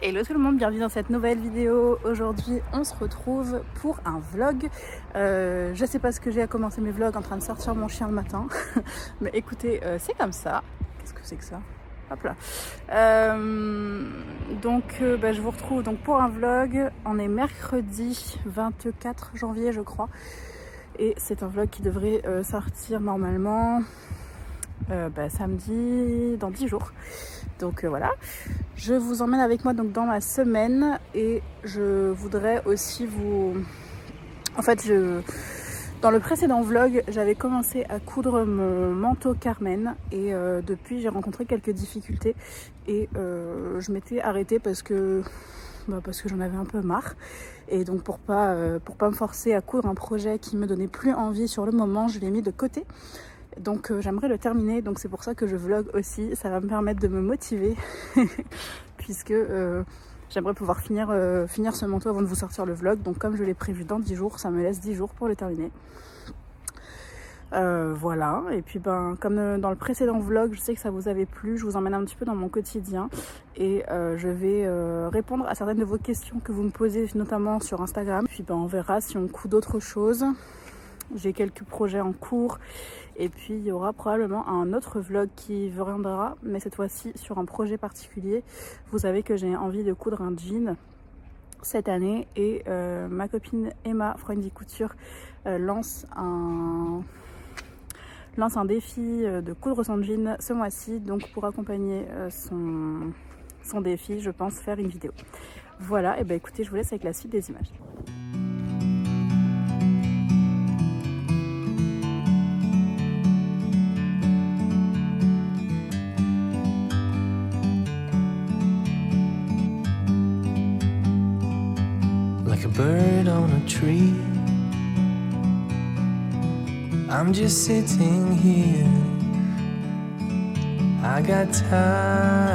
Hello tout le monde, bienvenue dans cette nouvelle vidéo. Aujourd'hui on se retrouve pour un vlog. Je sais pas ce que j'ai à commencer mes vlogs en train de sortir mon chien le matin. Mais écoutez, c'est comme ça. Qu'est-ce que c'est que ça? Hop là. Je vous retrouve donc pour un vlog. On est mercredi 24 janvier je crois. Et c'est un vlog qui devrait sortir normalement samedi dans 10 jours. Donc voilà, je vous emmène avec moi donc dans ma semaine et je voudrais aussi vous... En fait, dans le précédent vlog, j'avais commencé à coudre mon manteau Carmen et depuis j'ai rencontré quelques difficultés et je m'étais arrêtée parce que j'en avais un peu marre. Et donc pour pas me forcer à coudre un projet qui me donnait plus envie sur le moment, je l'ai mis de côté. Donc j'aimerais le terminer, donc c'est pour ça que je vlog aussi, ça va me permettre de me motiver puisque j'aimerais pouvoir finir ce manteau avant de vous sortir le vlog. Donc comme je l'ai prévu dans 10 jours, ça me laisse 10 jours pour le terminer. Voilà, et puis comme dans le précédent vlog, je sais que ça vous avait plu, je vous emmène un petit peu dans mon quotidien et je vais répondre à certaines de vos questions que vous me posez notamment sur Instagram. Puis on verra si on coud d'autres choses. J'ai quelques projets en cours et puis il y aura probablement un autre vlog qui viendra, mais cette fois-ci sur un projet particulier. Vous savez que j'ai envie de coudre un jean cette année et ma copine Emma Freundy Couture lance un défi de coudre son jean ce mois-ci. Donc pour accompagner son défi, je pense faire une vidéo. Voilà, et écoutez, je vous laisse avec la suite des images. Like a bird on a tree, I'm just sitting here. I got time.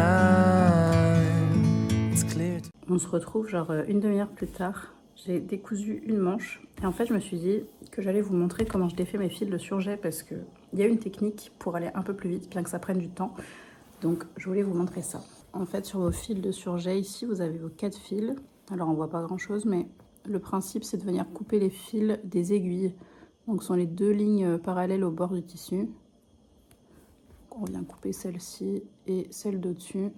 It's clear. On se retrouve genre une demi-heure plus tard. J'ai décousu une manche et en fait je me suis dit que j'allais vous montrer comment je défais mes fils de surjet parce qu'il y a une technique pour aller un peu plus vite bien que ça prenne du temps. Donc je voulais vous montrer ça. En fait sur vos fils de surjet ici vous avez vos 4 fils. Alors on voit pas grand chose mais le principe c'est de venir couper les fils des aiguilles. Donc ce sont les 2 lignes parallèles au bord du tissu. On vient couper celle-ci et celle d'au-dessus.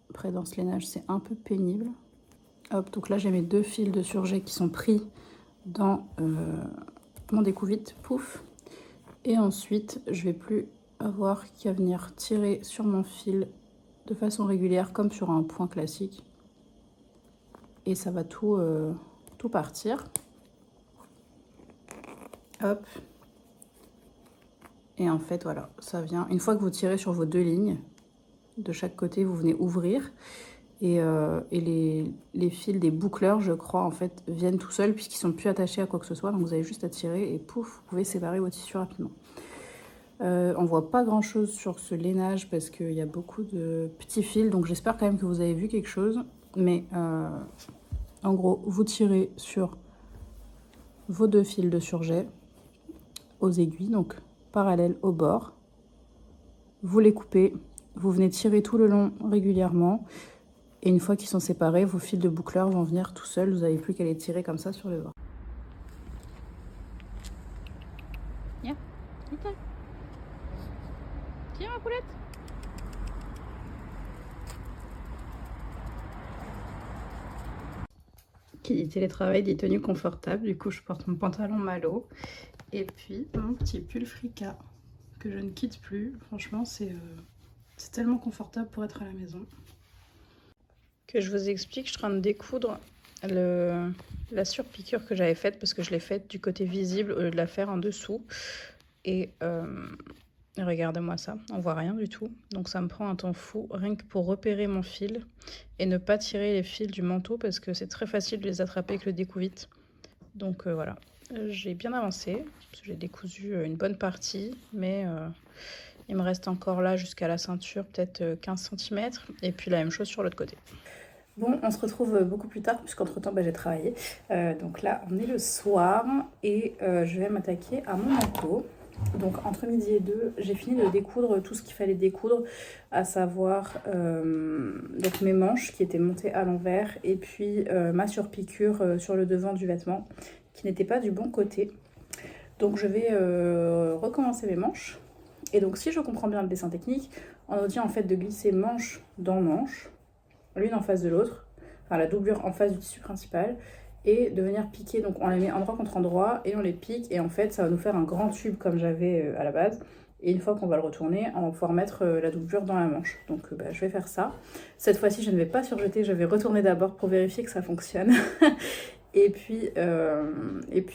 Après dans ce lainage c'est un peu pénible. Hop, donc là j'ai mes 2 fils de surjet qui sont pris dans mon découvite, pouf. Et ensuite je vais plus avoir qu'à venir tirer sur mon fil de façon régulière comme sur un point classique. Et ça va tout partir. Hop. Et en fait voilà, ça vient. Une fois que vous tirez sur vos 2 lignes, de chaque côté vous venez ouvrir. Et les fils des boucleurs, je crois, en fait, viennent tout seuls puisqu'ils sont plus attachés à quoi que ce soit. Donc vous avez juste à tirer et pouf, vous pouvez séparer vos tissus rapidement. On voit pas grand chose sur ce lainage parce qu'il y a beaucoup de petits fils. Donc j'espère quand même que vous avez vu quelque chose. Mais en gros, vous tirez sur vos 2 fils de surjet aux aiguilles, donc parallèles au bord. Vous les coupez. Vous venez tirer tout le long régulièrement. Et une fois qu'ils sont séparés, vos fils de boucleur vont venir tout seuls. Vous n'avez plus qu'à les tirer comme ça sur le bord. Viens, Little. Tiens ma poulette. Qui dit télétravail dit tenue confortable. Du coup, je porte mon pantalon Malo. Et puis mon petit pull Frika que je ne quitte plus. Franchement, c'est tellement confortable pour être à la maison. Que je vous explique, je suis en train de découdre la surpiqûre que j'avais faite parce que je l'ai faite du côté visible au lieu de la faire en dessous. Et regardez-moi ça, on voit rien du tout. Donc ça me prend un temps fou, rien que pour repérer mon fil et ne pas tirer les fils du manteau parce que c'est très facile de les attraper avec le découvite. Donc voilà, j'ai bien avancé, parce que j'ai décousu une bonne partie, mais il me reste encore là jusqu'à la ceinture peut-être 15 cm et puis la même chose sur l'autre côté. Bon, on se retrouve beaucoup plus tard puisqu'entre temps j'ai travaillé. Donc là on est le soir et je vais m'attaquer à mon manteau. Donc entre midi et 2, j'ai fini de découdre tout ce qu'il fallait découdre, à savoir donc mes manches qui étaient montées à l'envers et puis ma surpiqûre sur le devant du vêtement qui n'était pas du bon côté. Donc je vais recommencer mes manches. Et donc si je comprends bien le dessin technique, on nous dit en fait de glisser manche dans manche, l'une en face de l'autre, enfin la doublure en face du tissu principal, et de venir piquer. Donc on les met endroit contre endroit et on les pique, et en fait ça va nous faire un grand tube comme j'avais à la base. Et une fois qu'on va le retourner, on va pouvoir mettre la doublure dans la manche. Donc je vais faire ça. Cette fois-ci je ne vais pas surjeter, je vais retourner d'abord pour vérifier que ça fonctionne. Et puis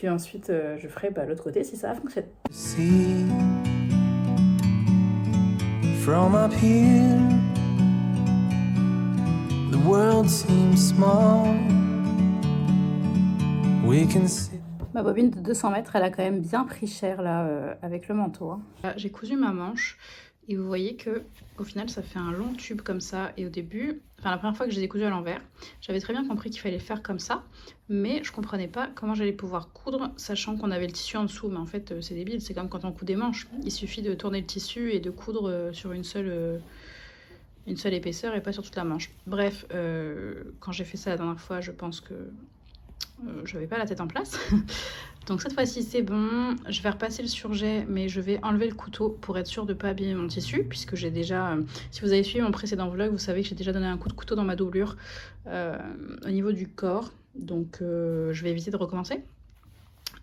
ensuite je ferai l'autre côté si ça fonctionne. See from up here, the world seems small. We can see. Ma bobine de 200 mètres, elle a quand même bien pris cher là avec le manteau. Hein. J'ai cousu ma manche et vous voyez que au final ça fait un long tube comme ça. Et au début, enfin la première fois que je les ai cousus à l'envers, j'avais très bien compris qu'il fallait faire comme ça, mais je comprenais pas comment j'allais pouvoir coudre sachant qu'on avait le tissu en dessous. Mais en fait c'est débile, c'est comme quand on coud des manches. Il suffit de tourner le tissu et de coudre sur une seule épaisseur et pas sur toute la manche. Bref, quand j'ai fait ça la dernière fois, je pense que je n'avais pas la tête en place. Donc cette fois-ci c'est bon, je vais repasser le surjet, mais je vais enlever le couteau pour être sûre de ne pas abîmer mon tissu, puisque j'ai déjà, si vous avez suivi mon précédent vlog, vous savez que j'ai déjà donné un coup de couteau dans ma doublure au niveau du corps, donc je vais éviter de recommencer.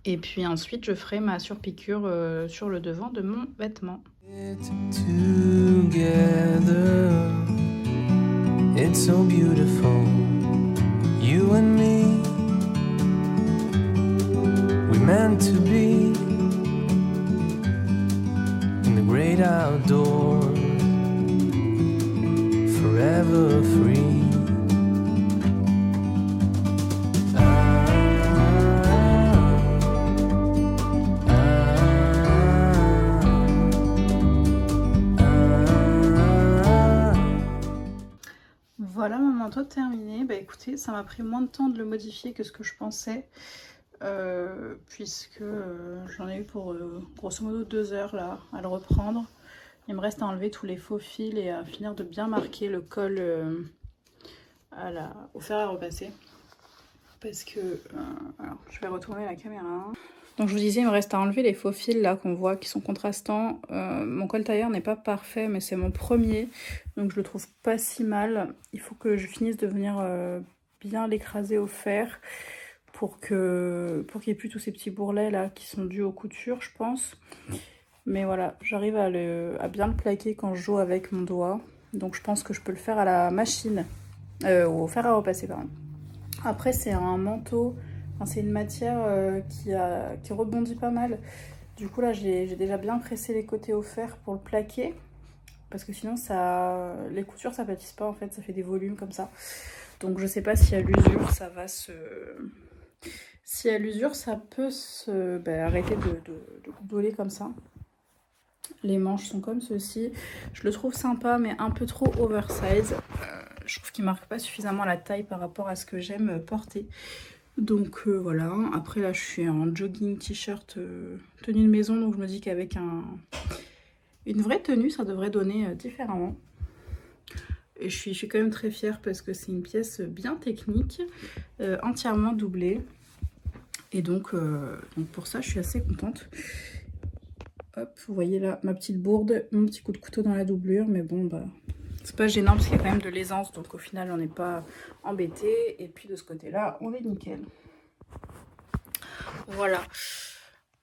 Et puis ensuite je ferai ma surpiqûre sur le devant de mon vêtement. Together, it's so beautiful, you and me. Meant to be in the great outdoors, forever free. Voilà mon manteau terminé. Bah écoutez, ça m'a pris moins de temps de le modifier que ce que je pensais. Puisque j'en ai eu pour grosso modo 2 heures là à le reprendre. Il me reste à enlever tous les faux fils et à finir de bien marquer le col au fer à repasser, parce que alors je vais retourner la caméra. Donc je vous disais, il me reste à enlever les faux fils là qu'on voit qui sont contrastants. Mon col tailleur n'est pas parfait, mais c'est mon premier, donc je le trouve pas si mal. Il faut que je finisse de venir bien l'écraser au fer pour qu'il n'y ait plus tous ces petits bourrelets là qui sont dus aux coutures, je pense. Mais voilà, j'arrive à bien le plaquer quand je joue avec mon doigt. Donc je pense que je peux le faire à la machine, au fer à repasser pardon. Après c'est un manteau, enfin, c'est une matière qui rebondit pas mal. Du coup là j'ai déjà bien pressé les côtés au fer pour le plaquer. Parce que sinon les coutures ça pâtisse pas en fait, ça fait des volumes comme ça. Donc je sais pas si à l'usure ça va se... Si à l'usure, ça peut arrêter de coudoler comme ça. Les manches sont comme ceci. Je le trouve sympa, mais un peu trop oversize. Je trouve qu'il marque pas suffisamment la taille par rapport à ce que j'aime porter. Donc voilà. Après là, je suis en jogging, t-shirt, tenue de maison. Donc je me dis qu'avec une vraie tenue, ça devrait donner différemment. Et je suis quand même très fière parce que c'est une pièce bien technique, entièrement doublée. Et donc pour ça, je suis assez contente. Hop, vous voyez là ma petite bourde, mon petit coup de couteau dans la doublure. Mais bon, c'est pas gênant parce qu'il y a quand même de l'aisance. Donc au final, on n'est pas embêté. Et puis de ce côté-là, on est nickel. Voilà.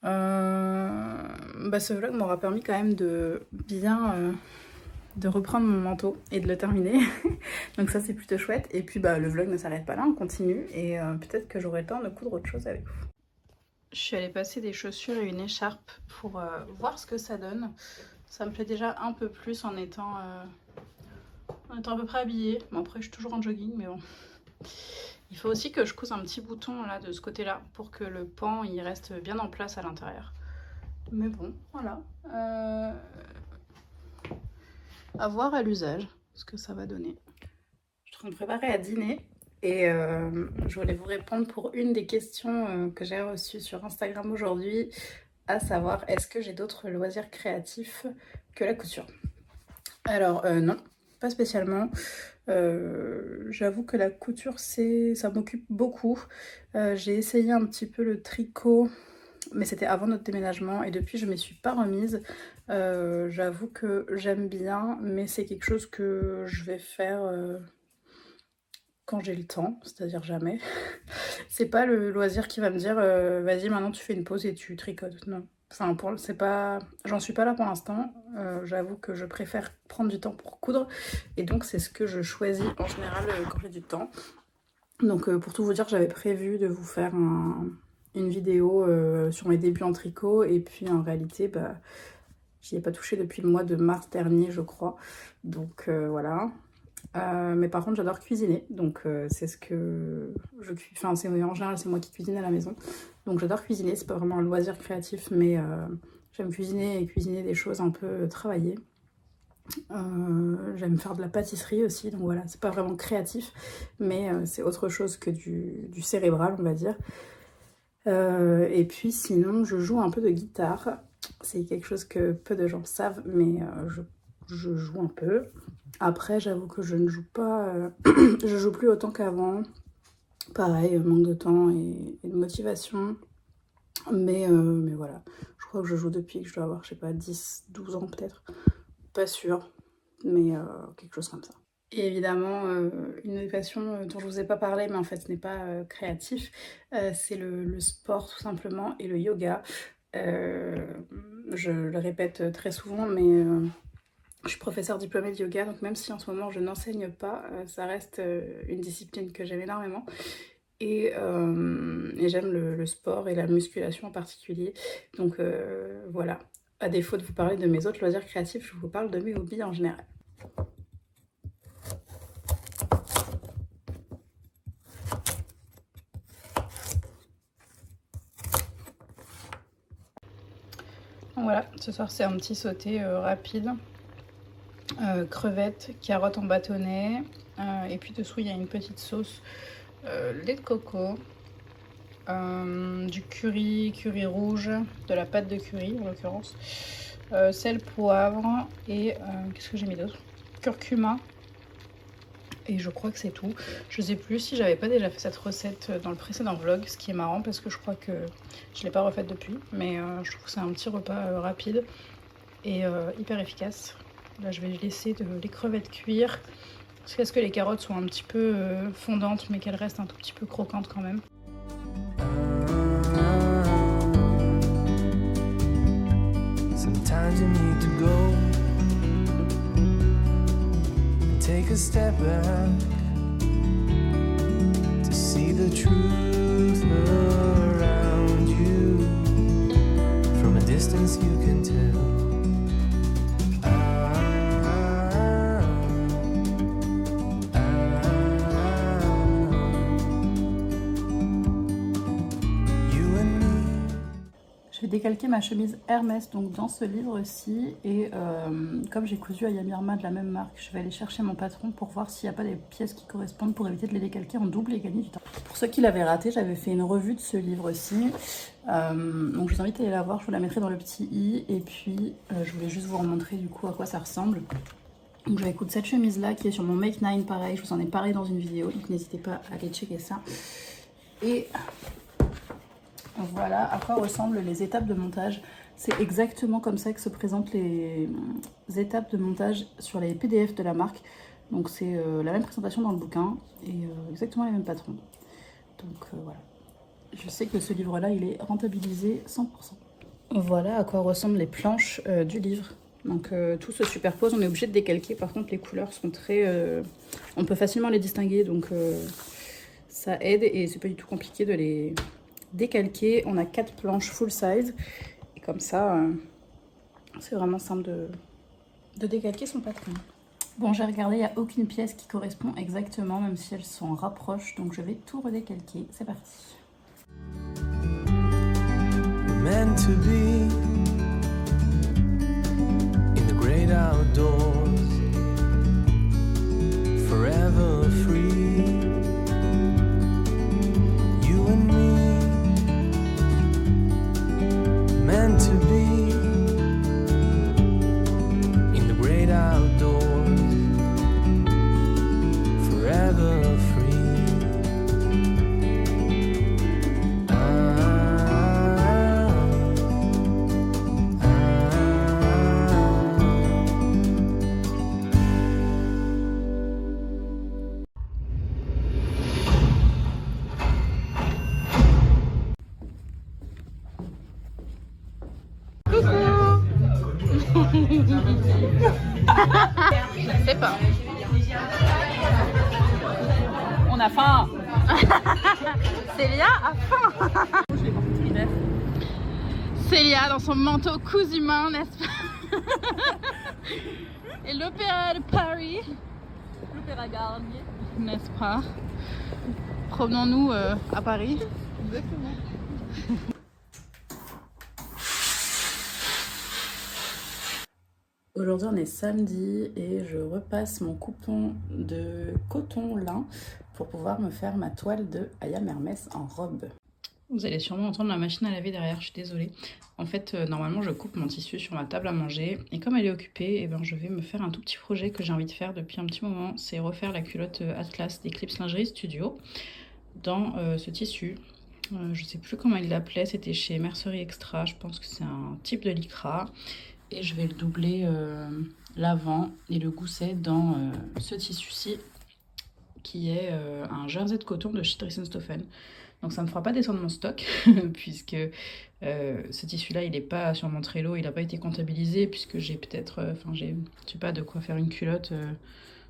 Ce vlog m'aura permis quand même de bien... de reprendre mon manteau et de le terminer. Donc ça c'est plutôt chouette. Et puis le vlog ne s'arrête pas là, on continue. Et peut-être que j'aurai le temps de coudre autre chose avec vous. Je suis allée passer des chaussures et une écharpe pour voir ce que ça donne. Ça me plaît déjà un peu plus en étant à peu près habillée. Bon après je suis toujours en jogging mais bon. Il faut aussi que je couse un petit bouton là de ce côté là pour que le pan il reste bien en place à l'intérieur. Mais bon voilà. À voir à l'usage ce que ça va donner. Je suis en train de préparer à dîner et je voulais vous répondre pour une des questions que j'ai reçues sur Instagram aujourd'hui, à savoir est-ce que j'ai d'autres loisirs créatifs que la couture. Alors non, pas spécialement. J'avoue que la couture, ça m'occupe beaucoup. J'ai essayé un petit peu le tricot, mais c'était avant notre déménagement et depuis je ne m'y suis pas remise. J'avoue que j'aime bien, mais c'est quelque chose que je vais faire quand j'ai le temps, c'est-à-dire jamais. C'est pas le loisir qui va me dire vas-y maintenant tu fais une pause et tu tricotes, non. Enfin, c'est pas, j'en suis pas là pour l'instant. J'avoue que je préfère prendre du temps pour coudre et donc c'est ce que je choisis en général quand j'ai du temps. Donc pour tout vous dire, j'avais prévu de vous faire une vidéo sur mes débuts en tricot et puis en réalité, bah, j'y ai pas touché depuis le mois de mars dernier, je crois. Donc voilà. Mais par contre j'adore cuisiner, donc c'est ce que je cuisine, enfin en général c'est moi qui cuisine à la maison, donc j'adore cuisiner, c'est pas vraiment un loisir créatif, mais j'aime cuisiner et cuisiner des choses un peu travaillées. J'aime faire de la pâtisserie aussi, donc voilà, c'est pas vraiment créatif, mais c'est autre chose que du cérébral, on va dire. Et puis sinon je joue un peu de guitare, c'est quelque chose que peu de gens savent, mais je joue un peu. Après, j'avoue que je ne joue pas, je joue plus autant qu'avant. Pareil, manque de temps et de motivation. Mais voilà, je crois que je joue depuis que je dois avoir, je sais pas, 10, 12 ans peut-être. Pas sûre, mais quelque chose comme ça. Et évidemment, une passion dont je vous ai pas parlé, mais en fait ce n'est pas créatif, c'est le sport tout simplement et le yoga. Je le répète très souvent, mais... je suis professeure diplômée de yoga, donc même si en ce moment je n'enseigne pas, ça reste une discipline que j'aime énormément. Et j'aime le sport et la musculation en particulier. Donc voilà, à défaut de vous parler de mes autres loisirs créatifs, je vous parle de mes hobbies en général. Donc voilà, ce soir c'est un petit sauté rapide. Crevettes, carottes en bâtonnet, et puis dessous il y a une petite sauce lait de coco, du curry rouge, de la pâte de curry en l'occurrence, sel, poivre et qu'est-ce que j'ai mis d'autre, curcuma, et je crois que c'est tout. Je sais plus si j'avais pas déjà fait cette recette dans le précédent vlog, ce qui est marrant parce que je crois que je l'ai pas refaite depuis, mais je trouve que c'est un petit repas rapide et hyper efficace. Là, je vais laisser les crevettes cuire jusqu'à ce que les carottes soient un petit peu fondantes, mais qu'elles restent un tout petit peu croquantes quand même. Sometimes you need to go and take a step back to see the truth around you. From a distance you can tell. J'ai décalqué ma chemise Hermès donc dans ce livre-ci et comme j'ai cousu à Yamirma de la même marque, je vais aller chercher mon patron pour voir s'il n'y a pas des pièces qui correspondent pour éviter de les décalquer en double et gagner du temps. Pour ceux qui l'avaient raté, j'avais fait une revue de ce livre-ci, donc je vous invite à aller la voir, je vous la mettrai dans le petit i et puis je voulais juste vous remontrer du coup à quoi ça ressemble. Donc j'avais coudre cette chemise-là qui est sur mon Make 9 pareil, je vous en ai parlé dans une vidéo, donc n'hésitez pas à aller checker ça. Et... voilà à quoi ressemblent les étapes de montage. C'est exactement comme ça que se présentent les étapes de montage sur les PDF de la marque. Donc c'est la même présentation dans le bouquin et exactement les mêmes patrons. Donc voilà. Je sais que ce livre-là, il est rentabilisé 100%. Voilà à quoi ressemblent les planches du livre. Donc tout se superpose, on est obligé de décalquer. Par contre, les couleurs sont très... on peut facilement les distinguer, donc ça aide et c'est pas du tout compliqué de les... décalqué. On a 4 planches full size et comme ça c'est vraiment simple de décalquer son patron. Bon, j'ai regardé, il n'y a aucune pièce qui correspond exactement, même si elles s'en rapprochent, donc je vais tout redécalquer. C'est parti. Meant to be in the great outdoors, forever free, you and me. Meant to be in the great outdoors, à faim. Célia a faim. Je l'ai porté tout l'hiver. Célia dans son manteau cousu main, n'est-ce pas? Et l'opéra de Paris, L'opéra Garnier. n'est-ce pas? Promenons-nous à Paris. Exactement. Aujourd'hui on est samedi et je repasse mon coupon de coton lin pour pouvoir me faire ma toile de Ayam Hermès en robe. Vous allez sûrement entendre la machine à laver derrière, je suis désolée. En fait, normalement je coupe mon tissu sur ma table à manger et comme elle est occupée, ben, je vais me faire un tout petit projet que j'ai envie de faire depuis un petit moment. C'est refaire la culotte Atlas d'Eclipse Lingerie Studio dans ce tissu. Je sais plus comment il l'appelait, c'était chez Mercerie Extra, je pense que c'est un type de lycra. Et je vais le doubler l'avant et le gousset dans ce tissu-ci qui est un jersey de coton de chez Dressenstoffen. Donc ça ne me fera pas descendre mon stock puisque ce tissu-là il n'est pas sur mon Trello, il n'a pas été comptabilisé puisque j'ai peut-être, je sais pas de quoi faire une culotte,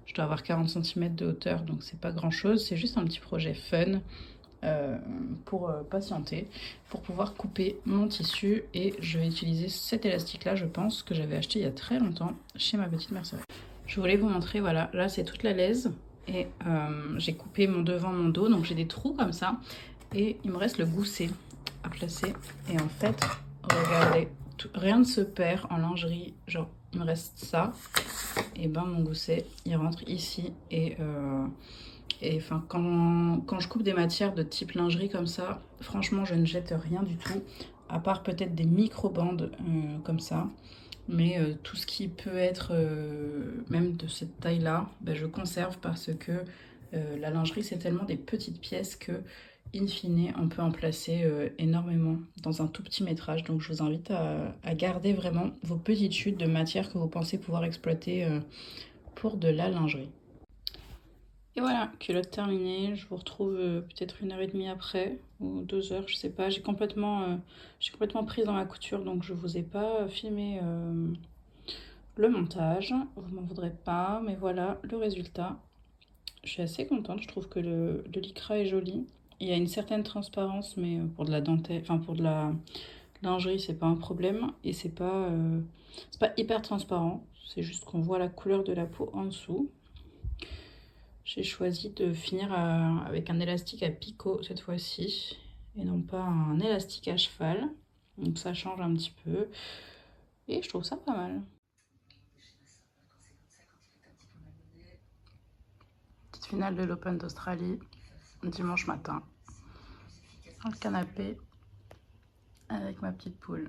je dois avoir 40 cm de hauteur donc c'est pas grand-chose, c'est juste un petit projet fun. Pour patienter, pour pouvoir couper mon tissu et je vais utiliser cet élastique là je pense que j'avais acheté il y a très longtemps chez ma petite mercerie. Je voulais vous montrer, voilà, là c'est toute la laise et j'ai coupé mon devant, mon dos, donc j'ai des trous comme ça et il me reste le gousset à placer et en fait regardez, rien ne se perd en lingerie, genre il me reste ça et ben mon gousset il rentre ici et enfin, quand je coupe des matières de type lingerie comme ça, franchement, je ne jette rien du tout, à part peut-être des micro-bandes comme ça. Mais tout ce qui peut être, même de cette taille-là, ben, je conserve parce que la lingerie, c'est tellement des petites pièces que, in fine, on peut en placer énormément dans un tout petit métrage. Donc, je vous invite à garder vraiment vos petites chutes de matière que vous pensez pouvoir exploiter pour de la lingerie. Et voilà, culotte terminée, je vous retrouve peut-être 1h30 après, ou 2 heures, je sais pas. J'ai complètement prise dans la couture, donc je vous ai pas filmé le montage. Vous m'en voudrez pas, mais voilà le résultat. Je suis assez contente, je trouve que le lycra est joli. Il y a une certaine transparence, mais pour de la dentelle, enfin pour de la lingerie, c'est pas un problème. Et c'est pas hyper transparent, c'est juste qu'on voit la couleur de la peau en dessous. J'ai choisi de finir avec un élastique à picot cette fois-ci et non pas un élastique à cheval. Donc ça change un petit peu et je trouve ça pas mal. Petite finale de l'Open d'Australie, dimanche matin. Dans le canapé avec ma petite poule.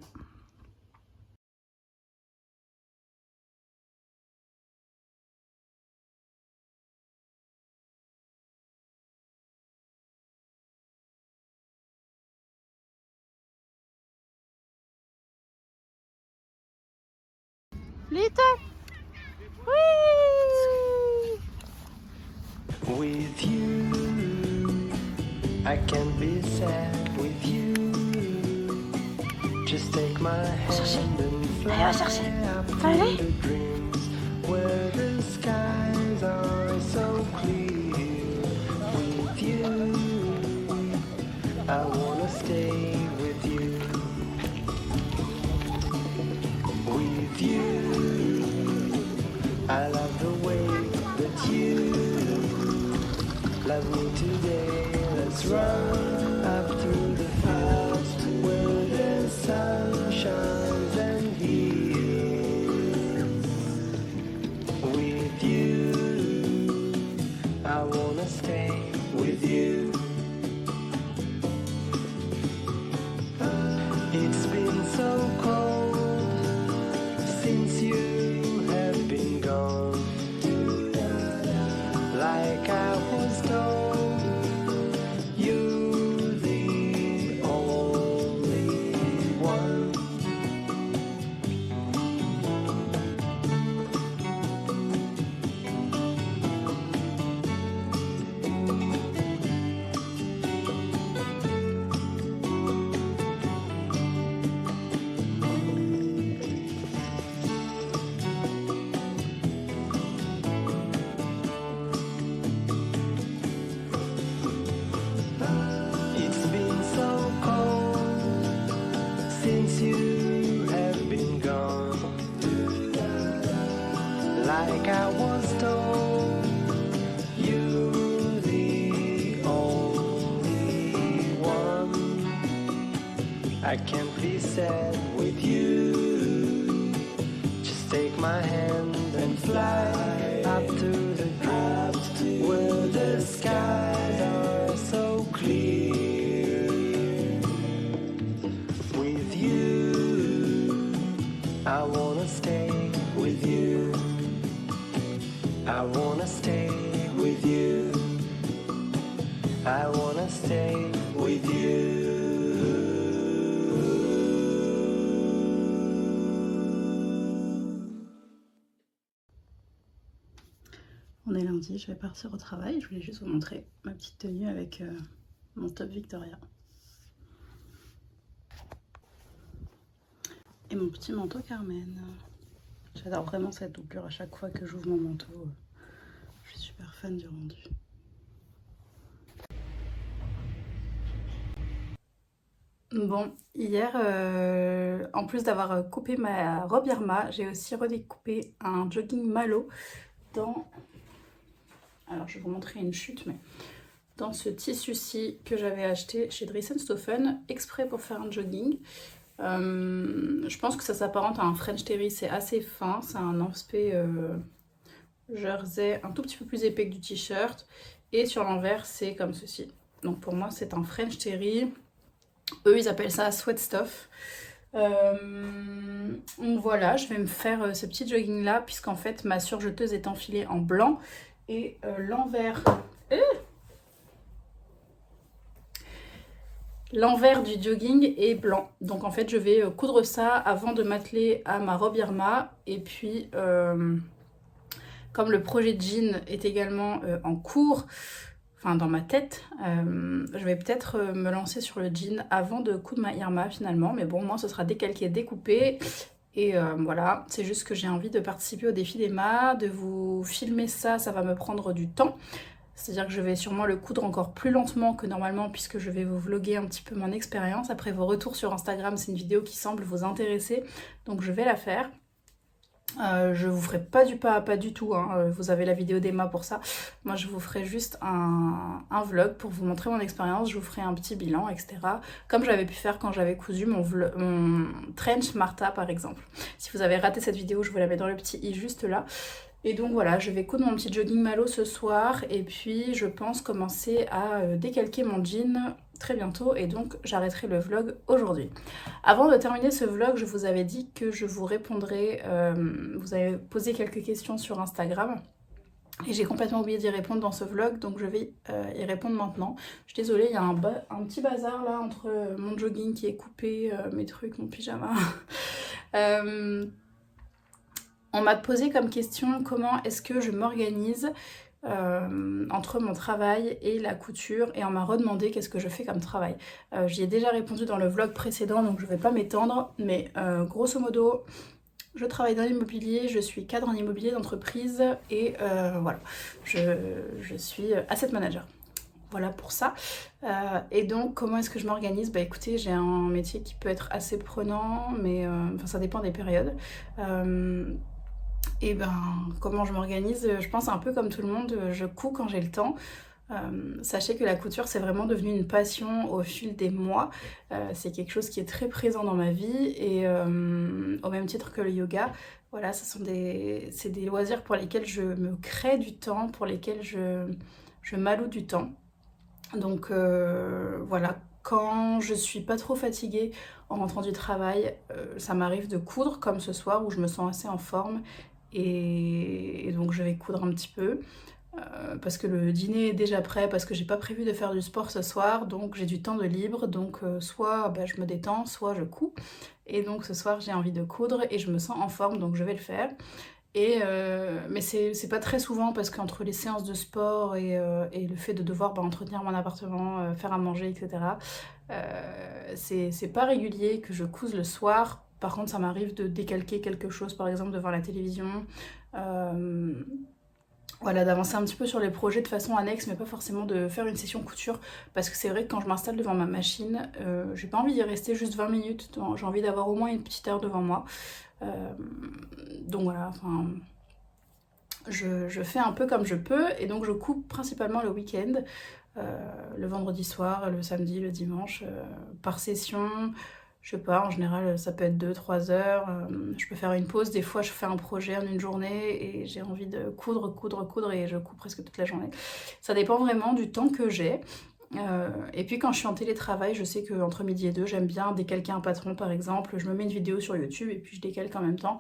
Little! Whee! With you, I can be sad with you. Just take my hand and fly up through the dreams where the skies are so clear. With you, I wanna stay with you. With you, I love the way that you love me today. Let's run up through the fields where the sun shines and heals. With you, I wanna stay with you. It's been so cold since you have been gone. Like I was told, you're the only one. I can't be sad with you. Just take my hand and fly up to the clouds where the skies are so clear. With you, I wanna stay with you. I wanna stay with you. I wanna stay with you. On est lundi, je vais partir au travail. Je voulais juste vous montrer ma petite tenue avec mon top Victoria. Et mon petit manteau Carmen. J'adore vraiment cette doublure à chaque fois que j'ouvre mon manteau. Je suis super fan du rendu. Bon, hier, en plus d'avoir coupé ma robe Irma, j'ai aussi redécoupé un jogging Malo dans... Alors, je vais vous montrer une chute, mais dans ce tissu-ci que j'avais acheté chez Dressenstoffen, exprès pour faire un jogging. Je pense que ça s'apparente à un French Terry, c'est assez fin, c'est un aspect jersey un tout petit peu plus épais que du t-shirt. Et sur l'envers, c'est comme ceci. Donc pour moi, c'est un French Terry. Eux, ils appellent ça sweat stuff. Donc voilà, je vais me faire ce petit jogging là, puisqu'en fait, ma surjeteuse est enfilée en blanc. Et l'envers... L'envers du jogging est blanc. Donc en fait, je vais coudre ça avant de m'atteler à ma robe Irma. Et puis, comme le projet de jean est également en cours, enfin dans ma tête, je vais peut-être me lancer sur le jean avant de coudre ma Irma finalement. Mais bon, moi, ce sera décalqué, découpé. Et voilà, c'est juste que j'ai envie de participer au défi d'Emma, de vous filmer ça, ça va me prendre du temps. C'est-à-dire que je vais sûrement le coudre encore plus lentement que normalement puisque je vais vous vlogger un petit peu mon expérience. Après vos retours sur Instagram, c'est une vidéo qui semble vous intéresser, donc je vais la faire. Je vous ferai pas du pas du tout, hein. Vous avez la vidéo d'Emma pour ça. Moi je vous ferai juste un vlog pour vous montrer mon expérience, je vous ferai un petit bilan, etc. Comme j'avais pu faire quand j'avais cousu mon trench Martha par exemple. Si vous avez raté cette vidéo, je vous la mets dans le petit i juste là. Et donc voilà, je vais coudre mon petit jogging Malo ce soir et puis je pense commencer à décalquer mon jean très bientôt et donc j'arrêterai le vlog aujourd'hui. Avant de terminer ce vlog, je vous avais dit que je vous répondrai, vous avez posé quelques questions sur Instagram et j'ai complètement oublié d'y répondre dans ce vlog, donc je vais y répondre maintenant. Je suis désolée, il y a un petit bazar là entre mon jogging qui est coupé, mes trucs, mon pyjama. On m'a posé comme question comment est-ce que je m'organise entre mon travail et la couture et on m'a redemandé qu'est-ce que je fais comme travail. J'y ai déjà répondu dans le vlog précédent donc je vais pas m'étendre mais grosso modo je travaille dans l'immobilier, je suis cadre en immobilier d'entreprise et voilà, je suis asset manager. Voilà pour ça. Et donc, comment est-ce que je m'organise? Bah écoutez, j'ai un métier qui peut être assez prenant, mais enfin, ça dépend des périodes. Et ben, comment je m'organise? Je pense un peu comme tout le monde, je couds quand j'ai le temps. Sachez que la couture, c'est vraiment devenu une passion au fil des mois. C'est quelque chose qui est très présent dans ma vie et au même titre que le yoga. Voilà, c'est des loisirs pour lesquels je me crée du temps, pour lesquels je m'alloue du temps. Donc voilà, quand je suis pas trop fatiguée en rentrant du travail, ça m'arrive de coudre comme ce soir où je me sens assez en forme et donc je vais coudre un petit peu parce que le dîner est déjà prêt, parce que j'ai pas prévu de faire du sport ce soir, donc j'ai du temps de libre, donc soit bah, je me détends, soit je couds. Et donc ce soir j'ai envie de coudre et je me sens en forme, donc je vais le faire. Mais c'est pas très souvent parce qu'entre les séances de sport et le fait de devoir entretenir mon appartement, faire à manger, etc. C'est pas régulier que je couse le soir. Par contre, ça m'arrive de décalquer quelque chose, par exemple devant la télévision. Voilà, d'avancer un petit peu sur les projets de façon annexe, mais pas forcément de faire une session couture. Parce que c'est vrai que quand je m'installe devant ma machine, j'ai pas envie d'y rester juste 20 minutes. J'ai envie d'avoir au moins une petite heure devant moi. Donc voilà, enfin... Je fais un peu comme je peux et donc je coupe principalement le week-end, le vendredi soir, le samedi, le dimanche, par session. Je sais pas, en général ça peut être 2-3 heures, je peux faire une pause, des fois je fais un projet en une journée et j'ai envie de coudre et je couds presque toute la journée. Ça dépend vraiment du temps que j'ai. Et puis quand je suis en télétravail, je sais qu'entre midi et deux, j'aime bien décalquer un patron par exemple, je me mets une vidéo sur YouTube et puis je décalque en même temps.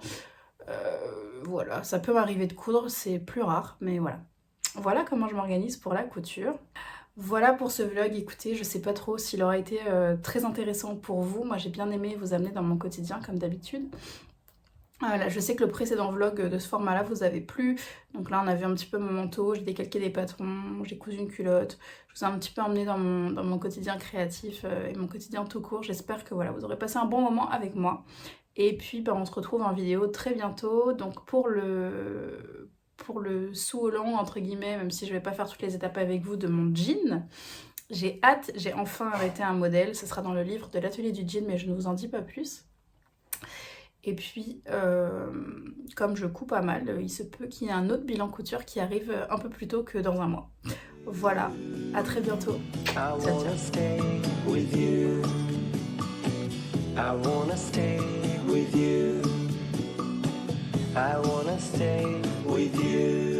Voilà, ça peut m'arriver de coudre, c'est plus rare, mais voilà. Voilà comment je m'organise pour la couture. Voilà pour ce vlog, écoutez, je sais pas trop s'il aura été très intéressant pour vous. Moi j'ai bien aimé vous amener dans mon quotidien comme d'habitude. Là, je sais que le précédent vlog de ce format-là vous avait plu. Donc là on a vu un petit peu mon manteau, j'ai décalqué des patrons, j'ai cousu une culotte. Je vous ai un petit peu emmené dans mon quotidien créatif et mon quotidien tout court. J'espère que voilà, vous aurez passé un bon moment avec moi. Et puis on se retrouve en vidéo très bientôt. Donc pour le sous-haut entre guillemets, même si je vais pas faire toutes les étapes avec vous de mon jean, j'ai hâte, j'ai enfin arrêté un modèle. Ce sera dans le livre de l'atelier du jean, mais je ne vous en dis pas plus. Et puis, comme je couds pas mal, il se peut qu'il y ait un autre bilan couture qui arrive un peu plus tôt que dans un mois. Voilà, à très bientôt. I Ciao, wanna ciao. stay with you. I wanna stay with you. I wanna stay with you.